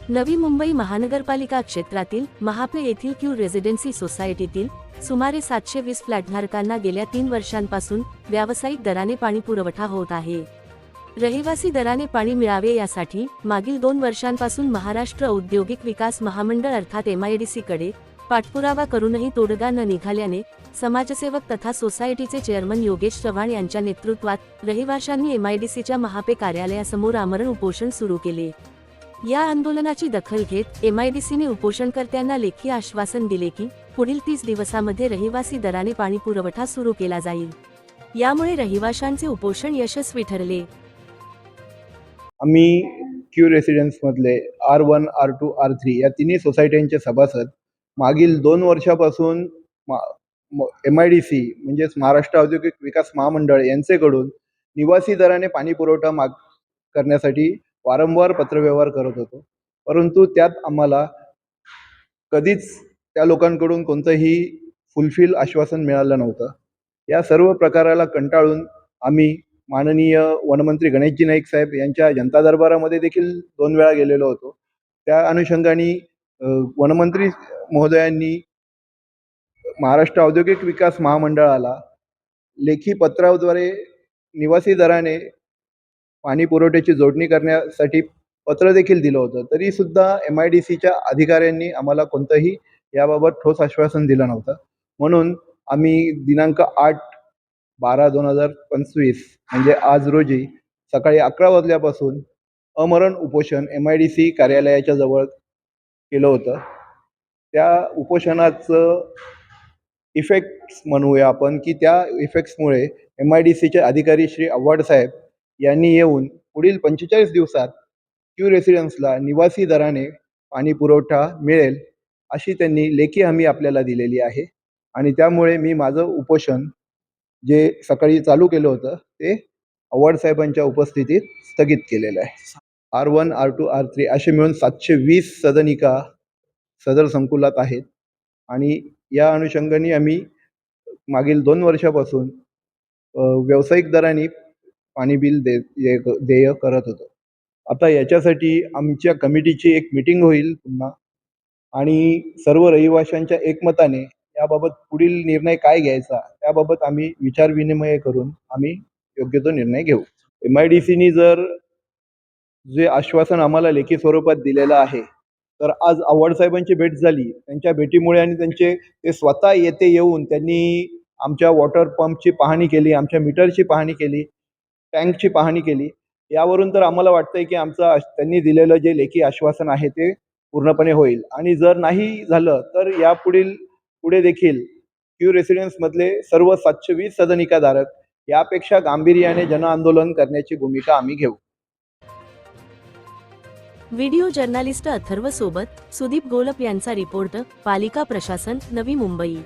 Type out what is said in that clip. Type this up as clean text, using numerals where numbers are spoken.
नवी मुंबई महानगरपालिका क्षेत्रातील महापे येथील क्यू रेसिडेन्सी सोसायटीतील सुमारे 720 फ्लॅटधारकांना गेल्या 3 वर्षांपासून व्यावसायिक दराने पाणी पुरवठा होत आहे। रहिवासी दराने पाणी मिळावे यासाठी मागील 2 वर्षांपासून महाराष्ट्र औद्योगिक विकास महामंडळ अर्थात MIDC कडे पाठपुरावा करूनही तोडगा न निघाल्याने समाजसेवक तथा सोसायटीचे चेअरमन योगेश चव्हाण यांच्या नेतृत्वात रहिवाशांनी MIDCच्या महापे कार्यालयासमोर आमरण उपोषण सुरू केले। या आंदोलनाची दखल घेत MIDCने उपोषणकर्त्यांना लेखी आश्वासन दिले की पुढील 30 दिवसांमध्ये रहिवासी दराने पाणी पुरवठा सुरू केला जाईल। यामुळे रहिवाशांचे उपोषण यशस्वी ठरले। आम्ही क्यू रेसिडेन्स मधले R1, R2, R3 या तिन्ही सोसायट्यांचे सभासद मागील 2 वर्षापासून MIDC म्हणजेच महाराष्ट्र औद्योगिक विकास महामंडळ यांच्याकडून निवासी दराने पाणी पुरवठा करण्यासाठी वारंवार पत्रव्यवहार करत होतो, परंतु त्यात आम्हाला कधीच त्या लोकांकडून कोणतंही फुलफिल आश्वासन मिळालं नव्हतं। या सर्व प्रकाराला कंटाळून आम्ही माननीय वनमंत्री गणेशजी नाईक साहेब यांच्या जनता दरबारामध्ये देखील 2 वेळा गेलेलो होतो। त्या अनुषंगाने वनमंत्री महोदयांनी महाराष्ट्र औद्योगिक विकास महामंडळाला लेखी पत्राद्वारे निवासी दराने पाणी पुरवठ्याची जोडणी करण्यासाठी पत्र देखील दिलं होतं, तरी सुद्धा MIDCच्या अधिकाऱ्यांनी आम्हाला कोणतंही याबाबत ठोस आश्वासन दिलं नव्हतं। म्हणून आम्ही दिनांक 8/12/2025 म्हणजे आज रोजी सकाळी 11 वाजल्यापासून अमरण उपोषण MIDC कार्यालयाच्या जवळ केलं होतं। त्या उपोषणाचं इफेक्ट्स म्हणूया आपण की त्या इफेक्ट्समुळे MIDCचे अधिकारी श्री आव्हाड साहेब यांनी येऊन पुढील 45 दिवसात क्यू रेसिडेन्सला निवासी दराने पाणी पुरवठा मिळेल अशी त्यांनी लेखी हमी आपल्याला दिलेली आहे। आणि त्यामुळे मी माझं उपोषण जे सकाळी चालू केलं होतं ते आव्हाड साहेबांच्या उपस्थितीत स्थगित केलेलं आहे। R1, R2, R3 असे मिळून 720 सदनिका सदर संकुलात आहेत आणि या अनुषंगाने आम्ही मागील 2 वर्षापासून व्यावसायिक दराने पाणी बिल देय करत होतो। आता याच्यासाठी आमच्या कमिटीची एक मीटिंग होईल पुन्हा आणि सर्व रहिवाशांच्या एकमताने याबाबत पुढील निर्णय काय घ्यायचा त्याबाबत आम्ही विचारविनिमय करून आम्ही योग्य तो निर्णय घेऊ। MIDCने जर जे आश्वासन आम्हाला लेखी स्वरूपात दिलेलं आहे तर आज आव्हाड साहेबांची भेट झाली, त्यांच्या भेटीमुळे आणि ते स्वतः येथे येऊन त्यांनी आमच्या वॉटर पंपची पाहणी केली, आमच्या मीटरची पाहणी केली, टँकची पाहणी केली। यावरून तर आम्हाला वाटतंय की त्यांनी दिलेलं जे लेखी आश्वासन आहे ते पूर्णपणे होईल आणि जर नाही झालं तर पुढे देखील क्यू रेसिडेन्स मधले सर्व 720 सदनिकाधारक यापेक्षा गांभीर्याने जनआंदोलन करण्याची भूमिका आम्ही घेऊ। व्हिडिओ जर्नलिस्ट अथर्व सोबत सुदीप गोलप यांचा रिपोर्ट, पालिका प्रशासन, नवी मुंबई।